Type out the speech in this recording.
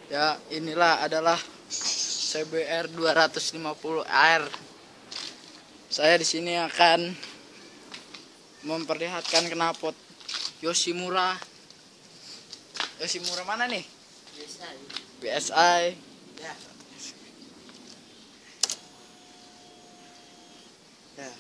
Ya, inilah adalah CBR 250R. Saya di sini akan memperlihatkan knalpot Yoshimura. Yoshimura mana nih? BSI. Ya. Ya.